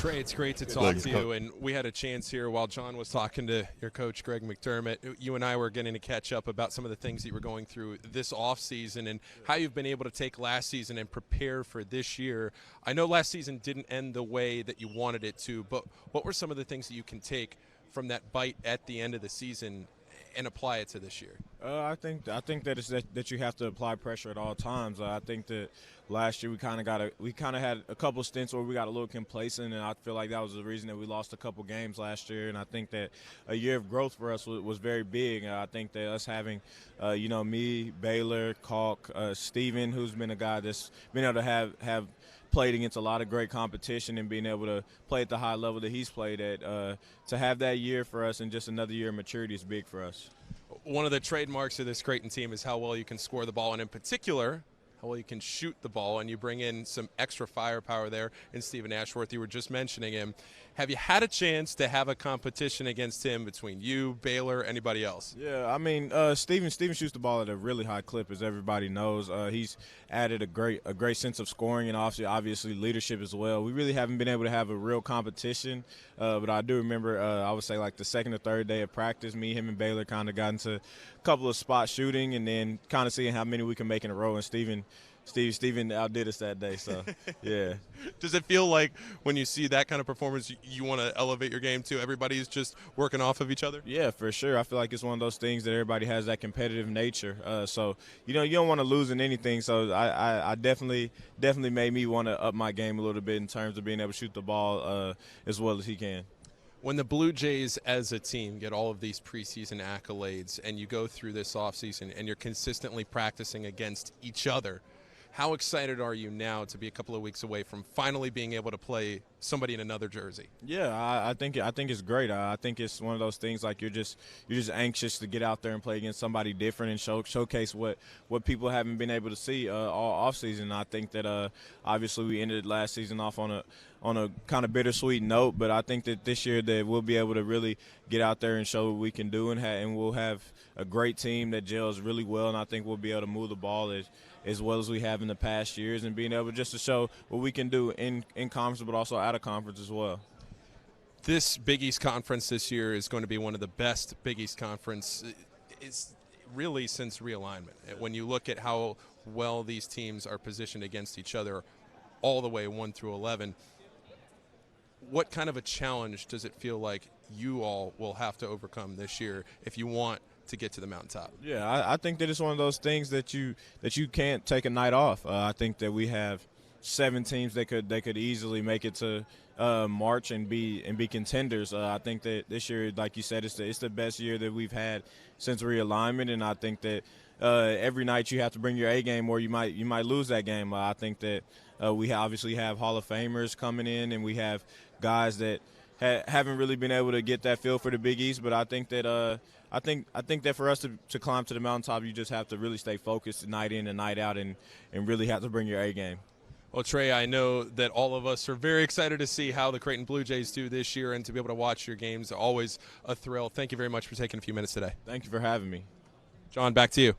Trey, it's great to talk to you, and we had a chance here while John was talking to your coach, Greg McDermott. You and I were getting to catch up about some of the things that you were going through this offseason and how you've been able to take last season and prepare for this year. I know last season didn't end the way that you wanted it to, but what were some of the things that you can take from that bite at the end of the season and apply it to this year? I think that it's that you have to apply pressure at all times. I think that last year we kind of had a couple stints where we got a little complacent, and I feel like that was the reason that we lost a couple games last year. And I think that a year of growth for us was very big. I think that us having, me, Baylor, Calk, Steven, who's been a guy that's been able to have played against a lot of great competition and being able to play at the high level that he's played at, to have that year for us and just another year of maturity is big for us. One of the trademarks of this Creighton team is how well you can score the ball, and in particular, how well you can shoot the ball, and you bring in some extra firepower there in Stephen Ashworth. You were just mentioning him. Have you had a chance to have a competition against him between you, Baylor, anybody else? Yeah, I mean, Stephen shoots the ball at a really high clip, as everybody knows. He's added a great sense of scoring and obviously leadership as well. We really haven't been able to have a real competition, but I do remember, I would say like the second or third day of practice, him, and Baylor kind of got into a couple of spot shooting and then kind of seeing how many we can make in a row, and Steven outdid us that day, so yeah. Does it feel like when you see that kind of performance, you want to elevate your game too? Everybody's just working off of each other? Yeah, for sure. I feel like it's one of those things that everybody has that competitive nature. So, you don't want to lose in anything. So I definitely made me want to up my game a little bit in terms of being able to shoot the ball as well as he can. When the Blue Jays as a team get all of these preseason accolades and you go through this offseason and you're consistently practicing against each other, how excited are you now to be a couple of weeks away from finally being able to play somebody in another jersey? Yeah, I think it's great. I think it's one of those things like you're just anxious to get out there and play against somebody different and showcase what people haven't been able to see all offseason. I think that obviously we ended last season off on a kind of bittersweet note, but I think that this year that we'll be able to really get out there and show what we can do, and we'll have a great team that gels really well, and I think we'll be able to move the ball as well as we have in the past years, and being able just to show what we can do in conference but also out of conference as well. This Big East Conference this year is going to be one of the best Big East Conference is really since realignment. When you look at how well these teams are positioned against each other all the way 1 through 11, what kind of a challenge does it feel like you all will have to overcome this year if you want to get to the mountaintop? Yeah, I think that it's one of those things that you can't take a night off. I think that we have 7 teams that could easily make it to March and be contenders. I think that this year, like you said, it's the best year that we've had since realignment, and I think that every night you have to bring your A game or you might lose that game. I think that we obviously have Hall of Famers coming in, and we have guys that haven't really been able to get that feel for the Big East, but I think that I think that for us to climb to the mountaintop, you just have to really stay focused night in and night out, and really have to bring your A game. Well, Trey, I know that all of us are very excited to see how the Creighton Blue Jays do this year, and to be able to watch your games, always a thrill. Thank you very much for taking a few minutes today. Thank you for having me. John, back to you.